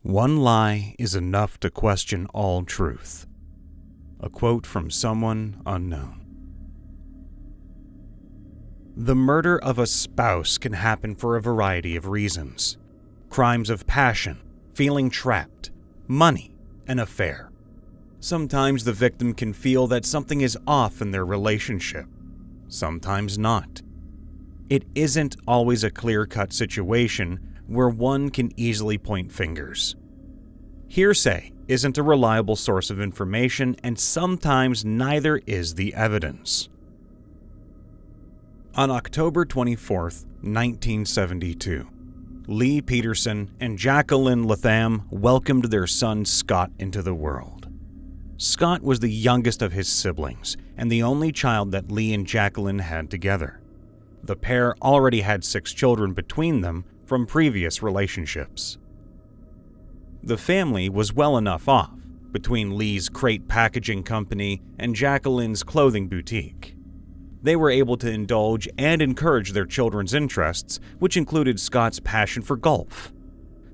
"One lie is enough to question all truth." A quote from someone unknown. The murder of a spouse can happen for a variety of reasons. Crimes of passion, feeling trapped, money, an affair. Sometimes the victim can feel that something is off in their relationship. Sometimes not. It isn't always a clear-cut situation where one can easily point fingers. Hearsay isn't a reliable source of information, and sometimes neither is the evidence. On October 24, 1972, Laci Peterson and Jacqueline Latham welcomed their son Scott into the world. Scott was the youngest of his siblings and the only child that Lee and Jacqueline had together. The pair already had 6 children between them from previous relationships. The family was well enough off, between Lee's crate packaging company and Jacqueline's clothing boutique. They were able to indulge and encourage their children's interests, which included Scott's passion for golf.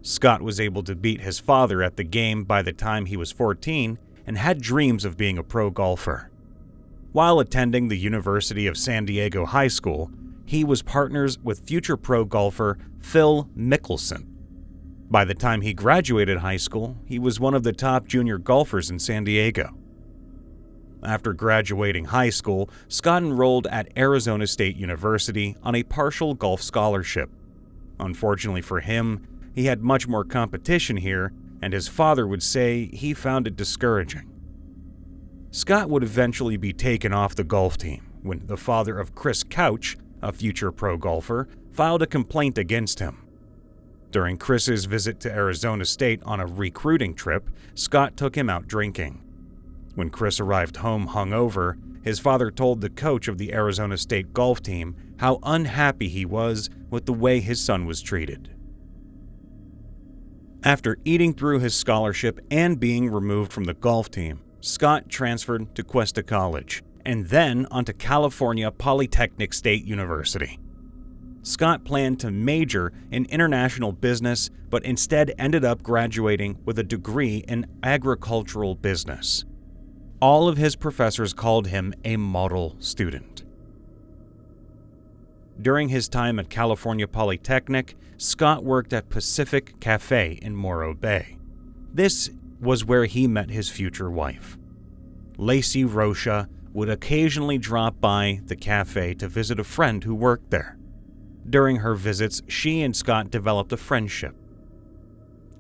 Scott was able to beat his father at the game by the time he was 14 and had dreams of being a pro golfer. While attending the University of San Diego High School, he was partners with future pro golfer Phil Mickelson. By the time he graduated high school, he was one of the top junior golfers in San Diego. After graduating high school, Scott enrolled at Arizona State University on a partial golf scholarship. Unfortunately for him, he had much more competition here, and his father would say he found it discouraging. Scott would eventually be taken off the golf team when the father of Chris Couch, a future pro golfer, filed a complaint against him. During Chris's visit to Arizona State on a recruiting trip, Scott took him out drinking. When Chris arrived home hungover, his father told the coach of the Arizona State golf team how unhappy he was with the way his son was treated. After eating through his scholarship and being removed from the golf team, Scott transferred to Cuesta College and then onto California Polytechnic State University. Scott planned to major in international business, but instead ended up graduating with a degree in agricultural business. All of his professors called him a model student. During his time at California Polytechnic, Scott worked at Pacific Cafe in Morro Bay. This was where he met his future wife. Laci Rocha would occasionally drop by the cafe to visit a friend who worked there. During her visits, she and Scott developed a friendship.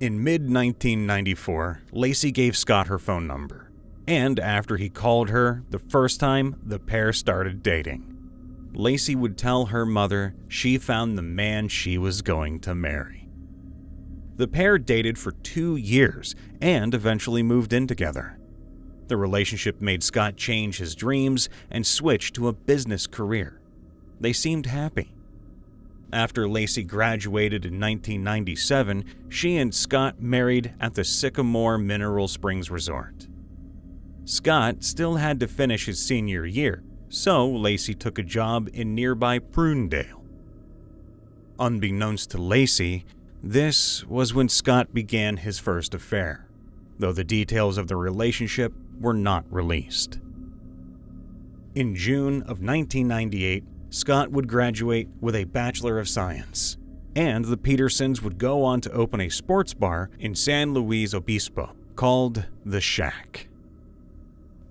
In mid-1994, Laci gave Scott her phone number, and after he called her the first time, the pair started dating. Laci would tell her mother she found the man she was going to marry. The pair dated for 2 years and eventually moved in together. The relationship made Scott change his dreams and switch to a business career. They seemed happy. After Laci graduated in 1997, she and Scott married at the Sycamore Mineral Springs Resort. Scott still had to finish his senior year, so Laci took a job in nearby Prunedale. Unbeknownst to Laci, this was when Scott began his first affair, though the details of the relationship were not released. In June of 1998, Scott would graduate with a Bachelor of Science, and the Petersons would go on to open a sports bar in San Luis Obispo called The Shack.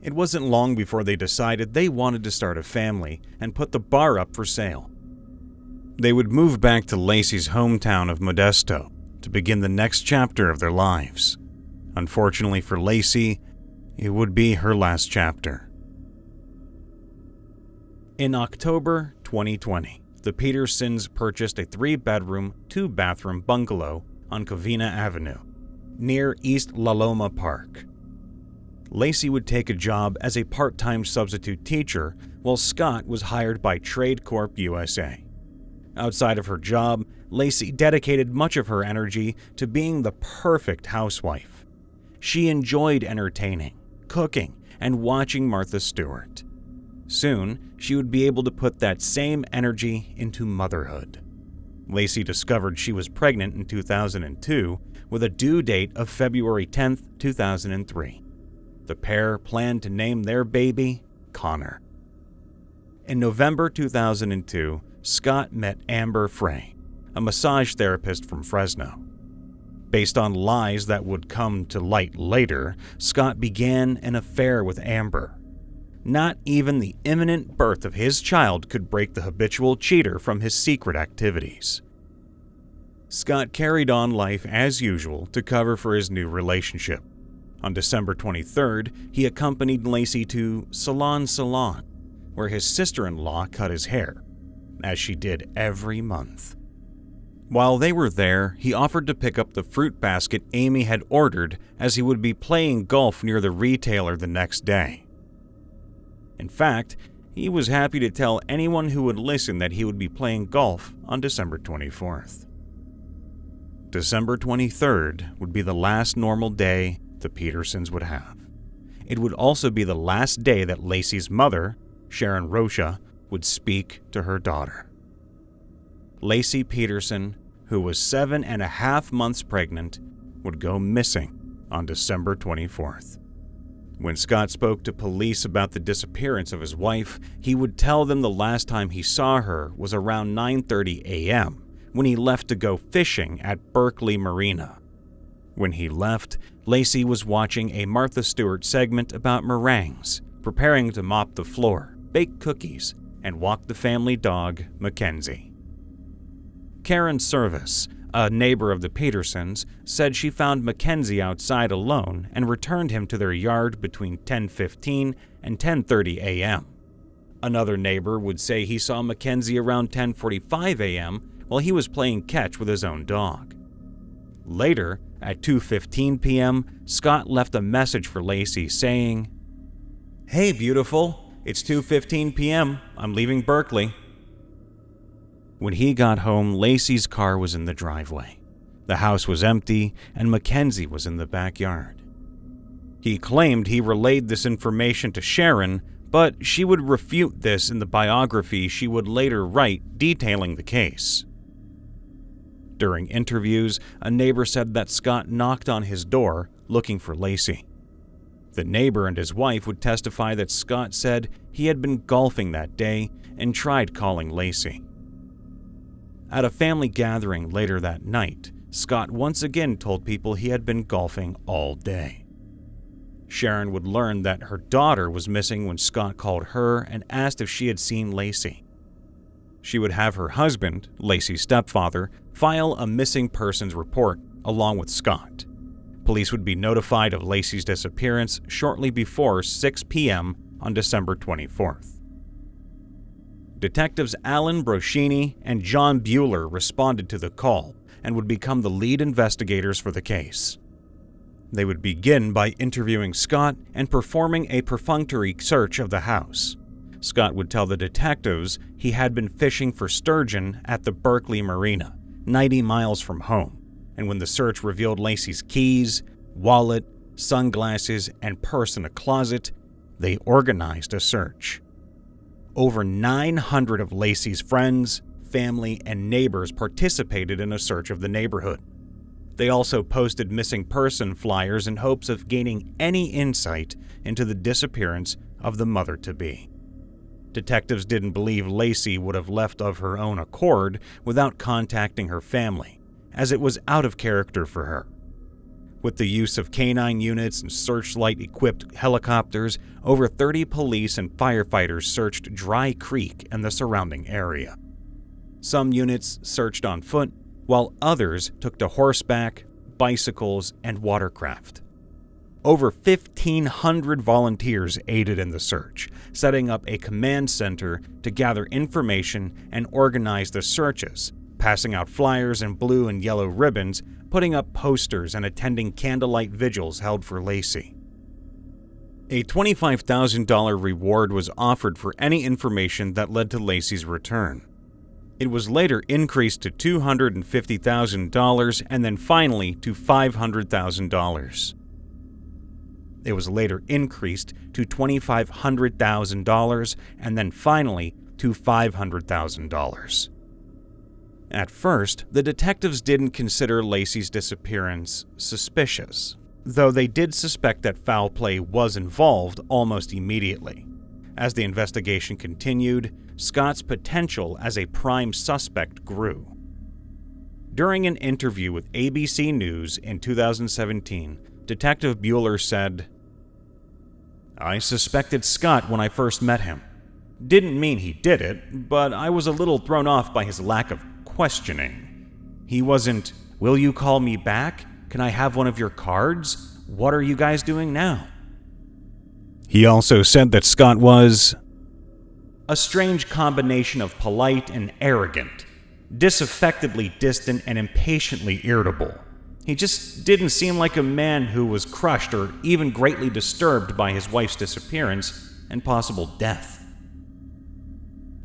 It wasn't long before they decided they wanted to start a family and put the bar up for sale. They would move back to Laci's hometown of Modesto to begin the next chapter of their lives. Unfortunately for Laci, it would be her last chapter. In October 2020, the Petersons purchased a 3-bedroom, 2-bathroom bungalow on Covina Avenue, near East La Loma Park. Laci would take a job as a part-time substitute teacher, while Scott was hired by Trade Corp USA. Outside of her job, Laci dedicated much of her energy to being the perfect housewife. She enjoyed entertaining, cooking, and watching Martha Stewart. Soon, she would be able to put that same energy into motherhood. Laci discovered she was pregnant in 2002 with a due date of February 10, 2003. The pair planned to name their baby Connor. In November 2002, Scott met Amber Frey, a massage therapist from Fresno. Based on lies that would come to light later, Scott began an affair with Amber. Not even the imminent birth of his child could break the habitual cheater from his secret activities. Scott carried on life as usual to cover for his new relationship. On December 23rd, he accompanied Laci to Salon, where his sister-in-law cut his hair, as she did every month. While they were there, he offered to pick up the fruit basket Amy had ordered, as he would be playing golf near the retailer the next day. In fact, he was happy to tell anyone who would listen that he would be playing golf on December 24th. December 23rd would be the last normal day the Petersons would have. It would also be the last day that Laci's mother, Sharon Rocha, would speak to her daughter. Laci Peterson, who was 7.5 months pregnant, would go missing on December 24th. When Scott spoke to police about the disappearance of his wife, he would tell them the last time he saw her was around 9:30 a.m., when he left to go fishing at Berkeley Marina. When he left, Laci was watching a Martha Stewart segment about meringues, preparing to mop the floor, bake cookies, and walk the family dog, Mackenzie. Karen Service, a neighbor of the Petersons, said she found Mackenzie outside alone and returned him to their yard between 10:15 and 10:30 a.m. Another neighbor would say he saw Mackenzie around 10:45 a.m. while he was playing catch with his own dog. Later, at 2:15 p.m., Scott left a message for Laci saying, "Hey, beautiful, it's 2:15 p.m. I'm leaving Berkeley." When he got home, Laci's car was in the driveway. The house was empty, and Mackenzie was in the backyard. He claimed he relayed this information to Sharon, but she would refute this in the biography she would later write detailing the case. During interviews, a neighbor said that Scott knocked on his door looking for Laci. The neighbor and his wife would testify that Scott said he had been golfing that day and tried calling Laci. At a family gathering later that night, Scott once again told people he had been golfing all day. Sharon would learn that her daughter was missing when Scott called her and asked if she had seen Laci. She would have her husband, Laci's stepfather, file a missing persons report along with Scott. Police would be notified of Laci's disappearance shortly before 6 p.m. on December 24th. Detectives Alan Broschini and John Bueller responded to the call and would become the lead investigators for the case. They would begin by interviewing Scott and performing a perfunctory search of the house. Scott would tell the detectives he had been fishing for sturgeon at the Berkeley Marina, 90 miles from home, and when the search revealed Laci's keys, wallet, sunglasses, and purse in a closet, they organized a search. Over 900 of Laci's friends, family, and neighbors participated in a search of the neighborhood. They also posted missing person flyers in hopes of gaining any insight into the disappearance of the mother-to-be. Detectives didn't believe Laci would have left of her own accord without contacting her family, as it was out of character for her. With the use of canine units and searchlight-equipped helicopters, over 30 police and firefighters searched Dry Creek and the surrounding area. Some units searched on foot, while others took to horseback, bicycles, and watercraft. Over 1,500 volunteers aided in the search, setting up a command center to gather information and organize the searches, passing out flyers and blue and yellow ribbons, putting up posters, and attending candlelight vigils held for Laci. A $25,000 reward was offered for any information that led to Laci's return. It was later increased to $250,000 and then finally to $500,000. It was later increased to $2,500,000 and then finally to $500,000. At first, the detectives didn't consider Laci's disappearance suspicious, though they did suspect that foul play was involved almost immediately. As the investigation continued, Scott's potential as a prime suspect grew. During an interview with ABC News in 2017, Detective Bueller said, "I suspected Scott when I first met him. Didn't mean he did it, but I was a little thrown off by his lack of questioning. He wasn't, 'Will you call me back? Can I have one of your cards? What are you guys doing now?'" He also said that Scott was a strange combination of polite and arrogant, disaffectedly distant and impatiently irritable. He just didn't seem like a man who was crushed or even greatly disturbed by his wife's disappearance and possible death.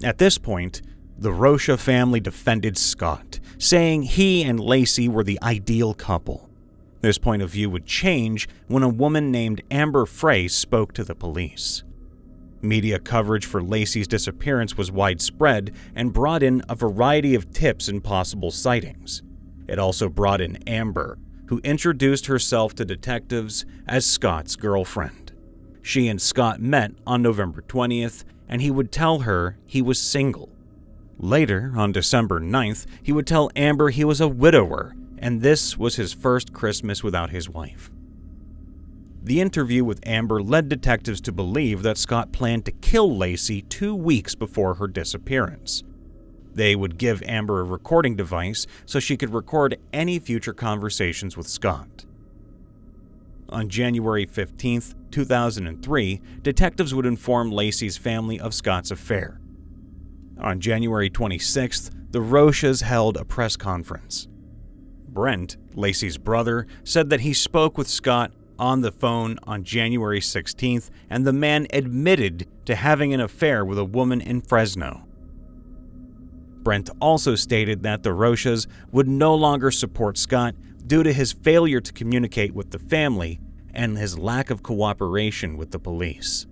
At this point, the Rocha family defended Scott, saying he and Laci were the ideal couple. This point of view would change when a woman named Amber Frey spoke to the police. Media coverage for Laci's disappearance was widespread and brought in a variety of tips and possible sightings. It also brought in Amber, who introduced herself to detectives as Scott's girlfriend. She and Scott met on November 20th, and he would tell her he was single. Later, on December 9th, he would tell Amber he was a widower, and this was his first Christmas without his wife. The interview with Amber led detectives to believe that Scott planned to kill Laci 2 weeks before her disappearance. They would give Amber a recording device so she could record any future conversations with Scott. On January 15, 2003, detectives would inform Laci's family of Scott's affair. On January 26th, the Rochas held a press conference. Brent, Laci's brother, said that he spoke with Scott on the phone on January 16th, and the man admitted to having an affair with a woman in Fresno. Brent also stated that the Rochas would no longer support Scott due to his failure to communicate with the family and his lack of cooperation with the police.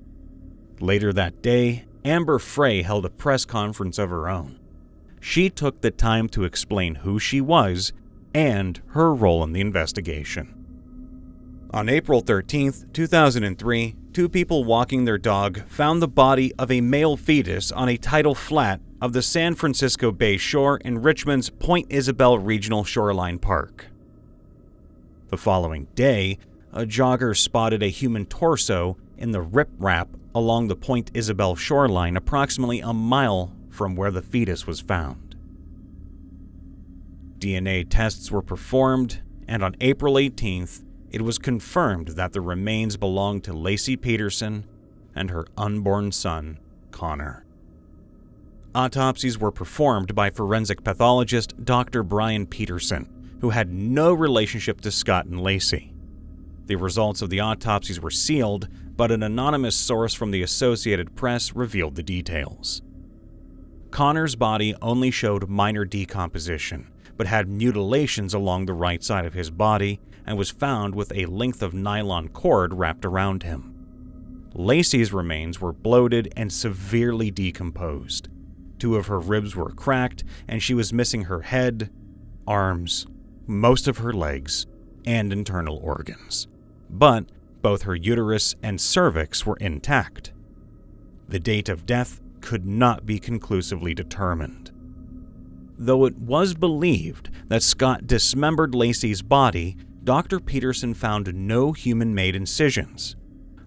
Later that day, Amber Frey held a press conference of her own. She took the time to explain who she was and her role in the investigation. On April 13, 2003, 2 people walking their dog found the body of a male fetus on a tidal flat of the San Francisco Bay Shore in Richmond's Point Isabel Regional Shoreline Park. The following day, a jogger spotted a human torso in the riprap along the Point Isabel shoreline approximately a mile from where the fetus was found. DNA tests were performed, and on April 18th, it was confirmed that the remains belonged to Laci Peterson and her unborn son, Connor. Autopsies were performed by forensic pathologist Dr. Brian Peterson, who had no relationship to Scott and Laci. The results of the autopsies were sealed, but an anonymous source from the Associated Press revealed the details. Connor's body only showed minor decomposition, but had mutilations along the right side of his body and was found with a length of nylon cord wrapped around him. Laci's remains were bloated and severely decomposed. 2 of her ribs were cracked, and she was missing her head, arms, most of her legs, and internal organs. But both her uterus and cervix were intact. The date of death could not be conclusively determined. Though it was believed that Scott dismembered Laci's body, Dr. Peterson found no human-made incisions.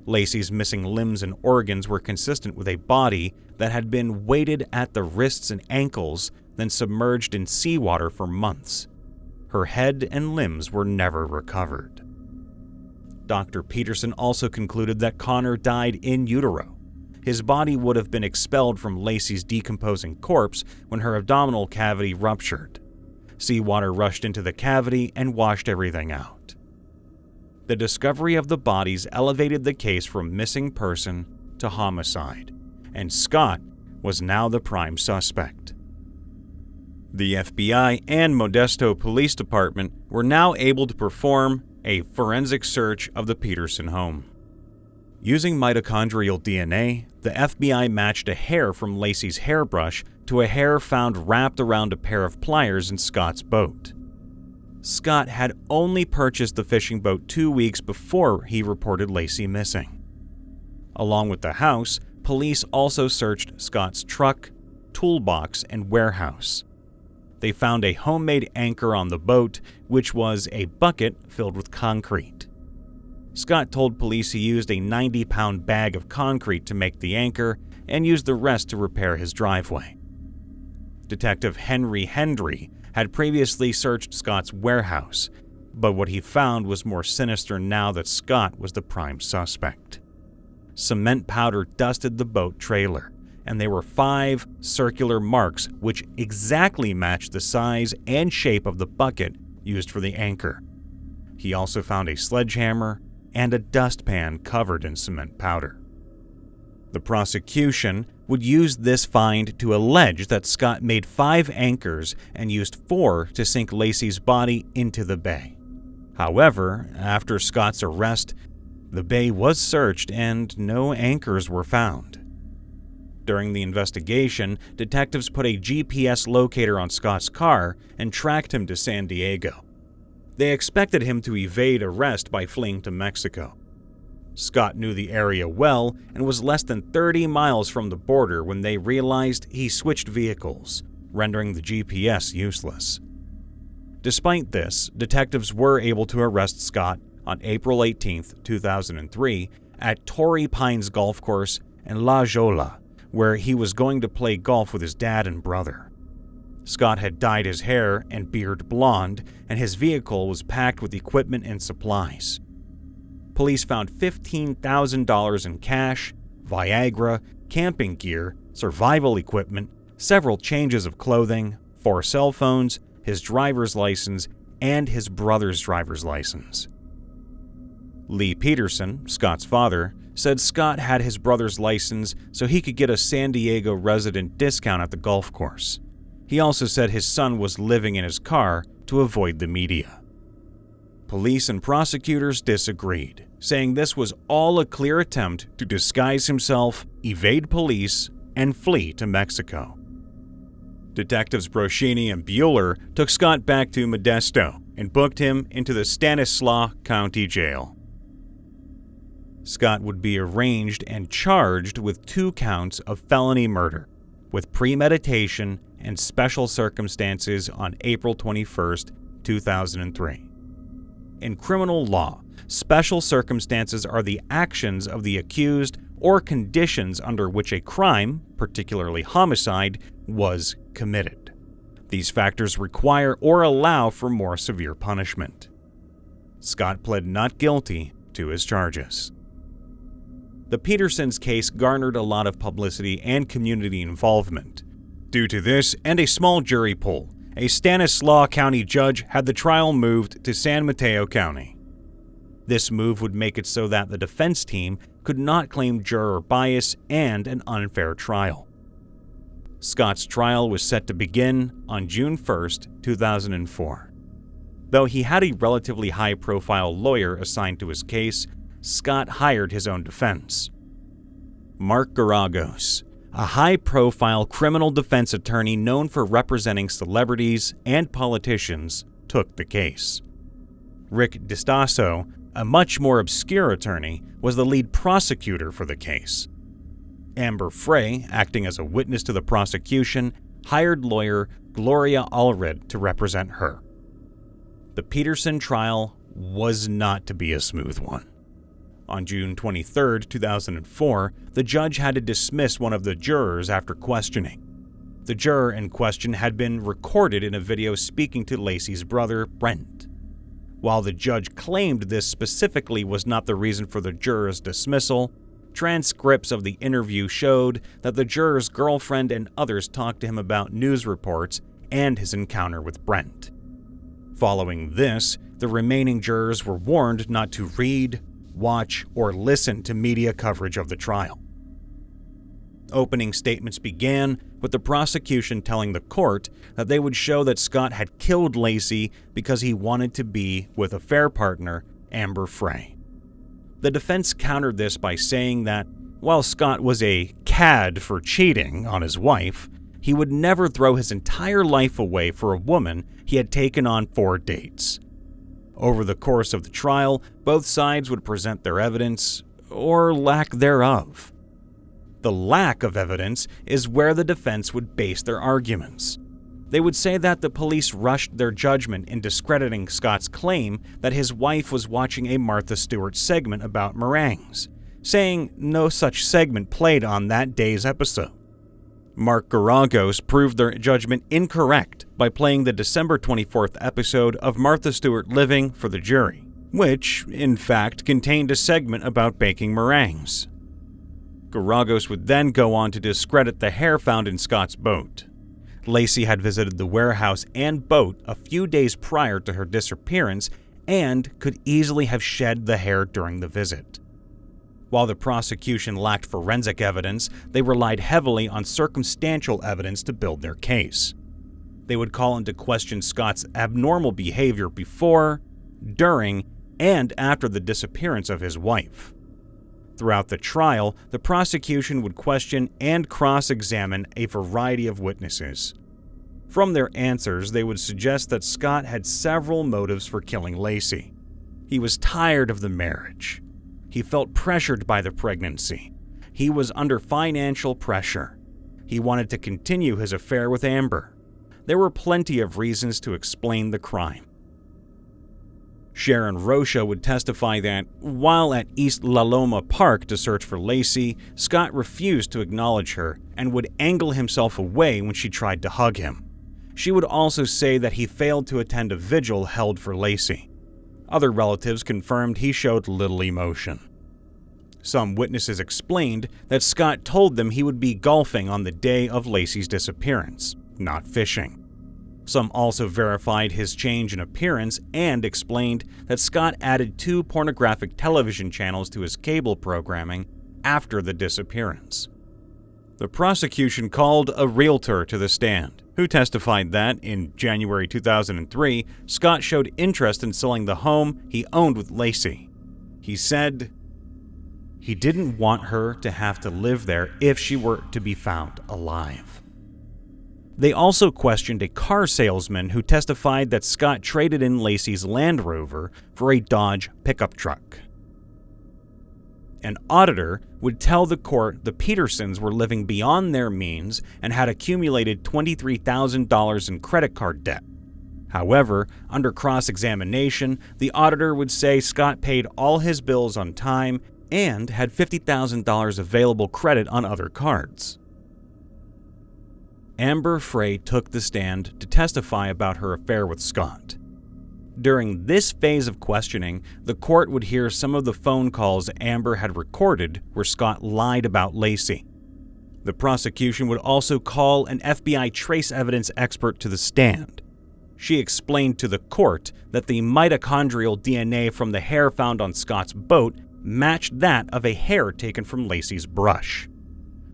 Laci's missing limbs and organs were consistent with a body that had been weighted at the wrists and ankles, then submerged in seawater for months. Her head and limbs were never recovered. Dr. Peterson also concluded that Connor died in utero. His body would have been expelled from Laci's decomposing corpse when her abdominal cavity ruptured. Seawater rushed into the cavity and washed everything out. The discovery of the bodies elevated the case from missing person to homicide, and Scott was now the prime suspect. The FBI and Modesto Police Department were now able to perform a forensic search of the Peterson home. Using mitochondrial DNA, the FBI matched a hair from Laci's hairbrush to a hair found wrapped around a pair of pliers in Scott's boat. Scott had only purchased the fishing boat 2 weeks before he reported Laci missing. Along with the house, police also searched Scott's truck, toolbox, and warehouse. They found a homemade anchor on the boat, which was a bucket filled with concrete. Scott told police he used a 90-pound bag of concrete to make the anchor and used the rest to repair his driveway. Detective Henry Hendry had previously searched Scott's warehouse, but what he found was more sinister now that Scott was the prime suspect. Cement powder dusted the boat trailer, and there were 5 circular marks which exactly matched the size and shape of the bucket used for the anchor. He also found a sledgehammer and a dustpan covered in cement powder. The prosecution would use this find to allege that Scott made 5 anchors and used 4 to sink Laci's body into the bay. However, after Scott's arrest, the bay was searched and no anchors were found. During the investigation, detectives put a GPS locator on Scott's car and tracked him to San Diego. They expected him to evade arrest by fleeing to Mexico. Scott knew the area well and was less than 30 miles from the border when they realized he switched vehicles, rendering the GPS useless. Despite this, detectives were able to arrest Scott on April 18, 2003, at Torrey Pines Golf Course in La Jolla, where he was going to play golf with his dad and brother. Scott had dyed his hair and beard blonde, and his vehicle was packed with equipment and supplies. Police found $15,000 in cash, Viagra, camping gear, survival equipment, several changes of clothing, 4 cell phones, his driver's license, and his brother's driver's license. Laci Peterson, Scott's father, said Scott had his brother's license so he could get a San Diego resident discount at the golf course. He also said his son was living in his car to avoid the media. Police and prosecutors disagreed, saying this was all a clear attempt to disguise himself, evade police, and flee to Mexico. Detectives Broschini and Bueller took Scott back to Modesto and booked him into the Stanislaus County Jail. Scott would be arraigned and charged with 2 counts of felony murder, with premeditation and special circumstances on April 21, 2003. In criminal law, special circumstances are the actions of the accused or conditions under which a crime, particularly homicide, was committed. These factors require or allow for more severe punishment. Scott pled not guilty to his charges. The Petersons' case garnered a lot of publicity and community involvement. Due to this and a small jury pool, a Stanislaus County judge had the trial moved to San Mateo County. This move would make it so that the defense team could not claim juror bias and an unfair trial. Scott's trial was set to begin on June 1, 2004. Though he had a relatively high-profile lawyer assigned to his case, Scott hired his own defense. Mark Garagos, a high-profile criminal defense attorney known for representing celebrities and politicians, took the case. Rick DiStasso, a much more obscure attorney, was the lead prosecutor for the case. Amber Frey, acting as a witness to the prosecution, hired lawyer Gloria Allred to represent her. The Peterson trial was not to be a smooth one. On June 23, 2004, the judge had to dismiss one of the jurors after questioning. The juror in question had been recorded in a video speaking to Laci's brother, Brent. While the judge claimed this specifically was not the reason for the juror's dismissal, transcripts of the interview showed that the juror's girlfriend and others talked to him about news reports and his encounter with Brent. Following this, the remaining jurors were warned not to read, watch, or listen to media coverage of the trial. Opening statements began with the prosecution telling the court that they would show that Scott had killed Laci because he wanted to be with affair partner Amber Frey. The defense countered this by saying that while Scott was a cad for cheating on his wife, he would never throw his entire life away for a woman he had taken on 4 dates. Over the course of the trial, both sides would present their evidence, or lack thereof. The lack of evidence is where the defense would base their arguments. They would say that the police rushed their judgment in discrediting Scott's claim that his wife was watching a Martha Stewart segment about meringues, saying no such segment played on that day's episode. Mark Garagos proved their judgment incorrect by playing the December 24th episode of Martha Stewart Living for the jury, which, in fact, contained a segment about baking meringues. Garagos would then go on to discredit the hair found in Scott's boat. Laci had visited the warehouse and boat a few days prior to her disappearance and could easily have shed the hair during the visit. While the prosecution lacked forensic evidence, they relied heavily on circumstantial evidence to build their case. They would call into question Scott's abnormal behavior before, during, and after the disappearance of his wife. Throughout the trial, the prosecution would question and cross-examine a variety of witnesses. From their answers, they would suggest that Scott had several motives for killing Laci. He was tired of the marriage. He felt pressured by the pregnancy. He was under financial pressure. He wanted to continue his affair with Amber. There were plenty of reasons to explain the crime. Sharon Rocha would testify that, while at East La Loma Park to search for Laci, Scott refused to acknowledge her and would angle himself away when she tried to hug him. She would also say that he failed to attend a vigil held for Laci. Other relatives confirmed he showed little emotion. Some witnesses explained that Scott told them he would be golfing on the day of Laci's disappearance, not fishing. Some also verified his change in appearance and explained that Scott added 2 pornographic television channels to his cable programming after the disappearance. The prosecution called a realtor to the stand, who testified that, in January 2003, Scott showed interest in selling the home he owned with Laci. He said he didn't want her to have to live there if she were to be found alive. They also questioned a car salesman who testified that Scott traded in Laci's Land Rover for a Dodge pickup truck. An auditor would tell the court the Petersons were living beyond their means and had accumulated $23,000 in credit card debt. However, under cross-examination, the auditor would say Scott paid all his bills on time and had $50,000 available credit on other cards. Amber Frey took the stand to testify about her affair with Scott. During this phase of questioning, the court would hear some of the phone calls Amber had recorded where Scott lied about Laci. The prosecution would also call an FBI trace evidence expert to the stand. She explained to the court that the mitochondrial DNA from the hair found on Scott's boat matched that of a hair taken from Laci's brush.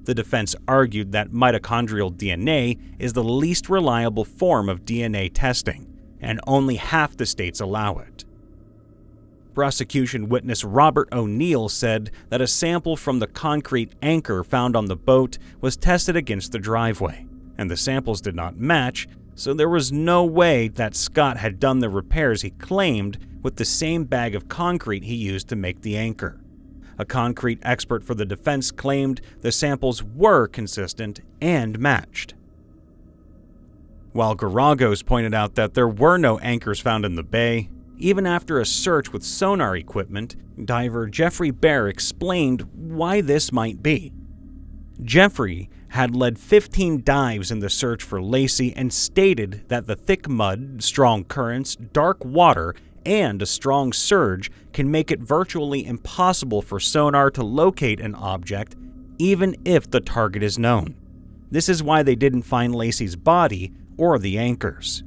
The defense argued that mitochondrial DNA is the least reliable form of DNA testing, and only half the states allow it. Prosecution witness Robert O'Neill said that a sample from the concrete anchor found on the boat was tested against the driveway, and the samples did not match, so there was no way that Scott had done the repairs he claimed with the same bag of concrete he used to make the anchor. A concrete expert for the defense claimed the samples were consistent and matched. While Garagos pointed out that there were no anchors found in the bay, even after a search with sonar equipment, diver Jeffrey Bear explained why this might be. Jeffrey had led 15 dives in the search for Laci and stated that the thick mud, strong currents, dark water, and a strong surge can make it virtually impossible for sonar to locate an object, even if the target is known. This is why they didn't find Laci's body or the anchors.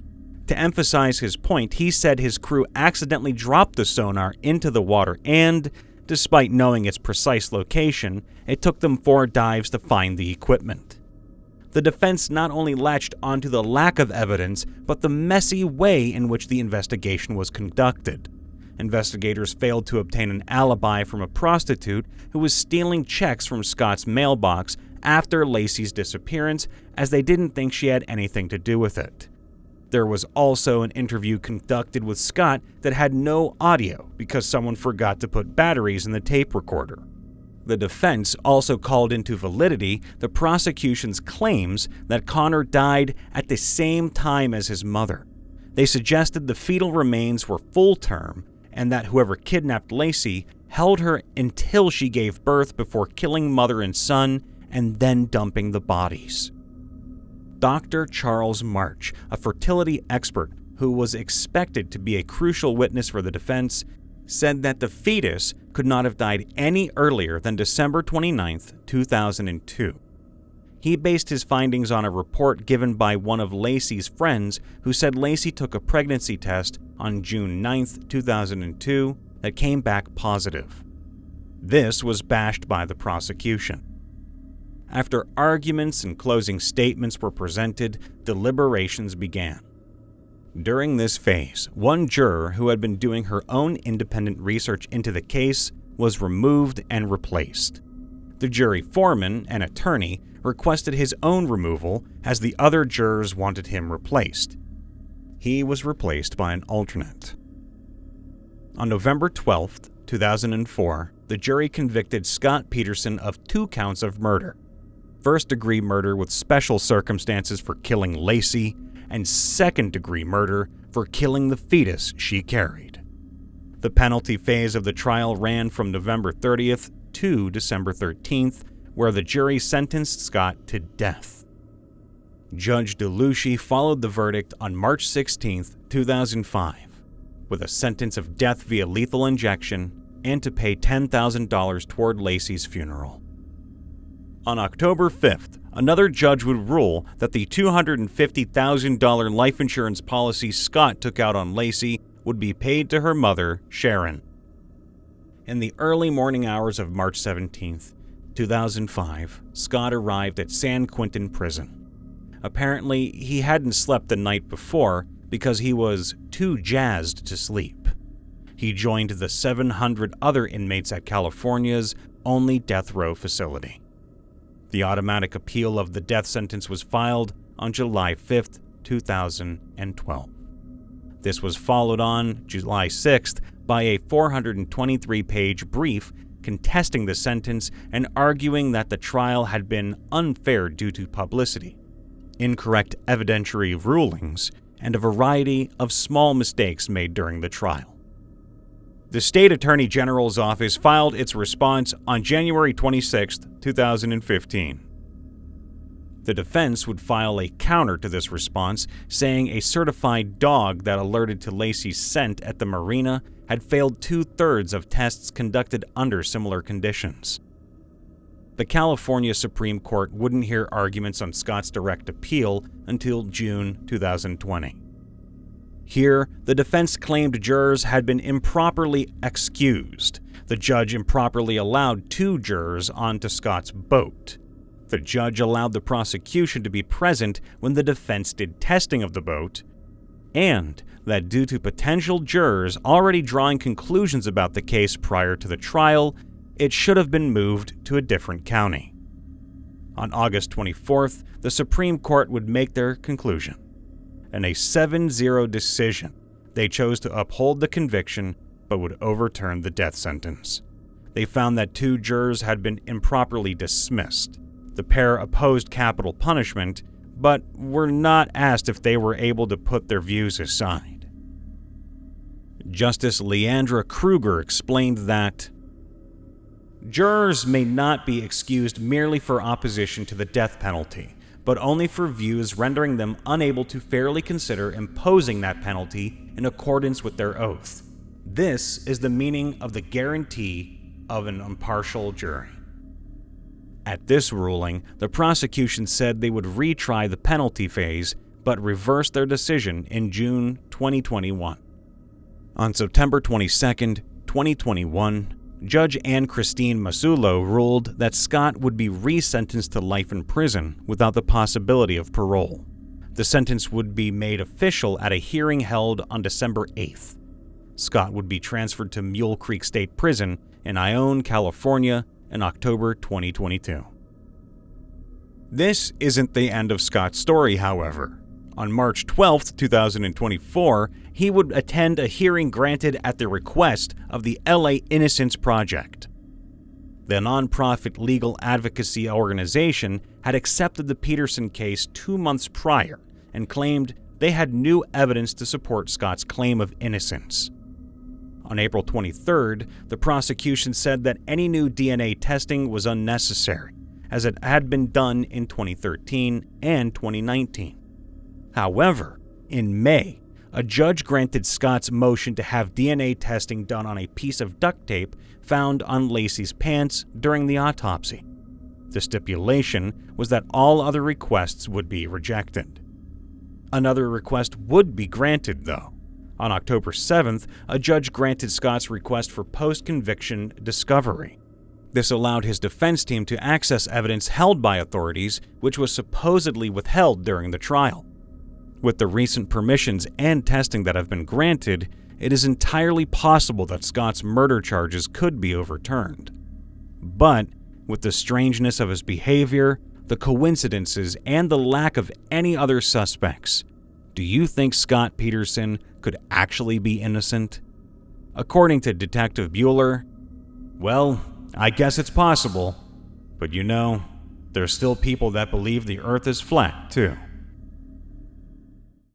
To emphasize his point, he said his crew accidentally dropped the sonar into the water and, despite knowing its precise location, it took them 4 dives to find the equipment. The defense not only latched onto the lack of evidence, but the messy way in which the investigation was conducted. Investigators failed to obtain an alibi from a prostitute who was stealing checks from Scott's mailbox after Laci's disappearance, as they didn't think she had anything to do with it. There was also an interview conducted with Scott that had no audio because someone forgot to put batteries in the tape recorder. The defense also called into validity the prosecution's claims that Connor died at the same time as his mother. They suggested the fetal remains were full-term and that whoever kidnapped Laci held her until she gave birth before killing mother and son and then dumping the bodies. Dr. Charles March, a fertility expert who was expected to be a crucial witness for the defense, said that the fetus could not have died any earlier than December 29, 2002. He based his findings on a report given by one of Laci's friends who said Laci took a pregnancy test on June 9, 2002 that came back positive. This was bashed by the prosecution. After arguments and closing statements were presented, deliberations began. During this phase, one juror who had been doing her own independent research into the case was removed and replaced. The jury foreman, an attorney, requested his own removal as the other jurors wanted him replaced. He was replaced by an alternate. On November 12, 2004, the jury convicted Scott Peterson of 2 counts of murder: first-degree murder with special circumstances for killing Laci, and second-degree murder for killing the fetus she carried. The penalty phase of the trial ran from November 30th to December 13th, where the jury sentenced Scott to death. Judge DeLucia followed the verdict on March 16, 2005, with a sentence of death via lethal injection and to pay $10,000 toward Laci's funeral. On October 5th, another judge would rule that the $250,000 life insurance policy Scott took out on Laci would be paid to her mother, Sharon. In the early morning hours of March 17, 2005, Scott arrived at San Quentin Prison. Apparently, he hadn't slept the night before because he was too jazzed to sleep. He joined the 700 other inmates at California's only death row facility. The automatic appeal of the death sentence was filed on July 5, 2012. This was followed on July 6th by a 423-page brief contesting the sentence and arguing that the trial had been unfair due to publicity, incorrect evidentiary rulings, and a variety of small mistakes made during the trial. The State Attorney General's office filed its response on January 26, 2015. The defense would file a counter to this response, saying a certified dog that alerted to Laci's scent at the marina had failed 2/3 of tests conducted under similar conditions. The California Supreme Court wouldn't hear arguments on Scott's direct appeal until June 2020. Here, the defense claimed jurors had been improperly excused. The judge improperly allowed 2 jurors onto Scott's boat. The judge allowed the prosecution to be present when the defense did testing of the boat, and that due to potential jurors already drawing conclusions about the case prior to the trial, it should have been moved to a different county. On August 24th, the Supreme Court would make their conclusion. In a 7-0 decision, they chose to uphold the conviction but would overturn the death sentence. They found that 2 jurors had been improperly dismissed. The pair opposed capital punishment, but were not asked if they were able to put their views aside. Justice Leandra Kruger explained that jurors may not be excused merely for opposition to the death penalty, but only for views rendering them unable to fairly consider imposing that penalty in accordance with their oath. This is the meaning of the guarantee of an impartial jury. At this ruling, the prosecution said they would retry the penalty phase, but reversed their decision in June 2021. On September 22, 2021, Judge Ann Christine Masullo ruled that Scott would be resentenced to life in prison without the possibility of parole. The sentence would be made official at a hearing held on December 8th. Scott would be transferred to Mule Creek State Prison in Ione, California in October 2022. This isn't the end of Scott's story, however. On March 12, 2024, he would attend a hearing granted at the request of the LA Innocence Project. The nonprofit legal advocacy organization had accepted the Peterson case 2 months prior and claimed they had new evidence to support Scott's claim of innocence. On April 23rd, the prosecution said that any new DNA testing was unnecessary, as it had been done in 2013 and 2019. However, in May, a judge granted Scott's motion to have DNA testing done on a piece of duct tape found on Laci's pants during the autopsy. The stipulation was that all other requests would be rejected. Another request would be granted, though. On October 7th, a judge granted Scott's request for post-conviction discovery. This allowed his defense team to access evidence held by authorities, which was supposedly withheld during the trial. With the recent permissions and testing that have been granted, it is entirely possible that Scott's murder charges could be overturned. But, with the strangeness of his behavior, the coincidences, and the lack of any other suspects, do you think Scott Peterson could actually be innocent? According to Detective Bueller, well, I guess it's possible, but there's still people that believe the Earth is flat, too.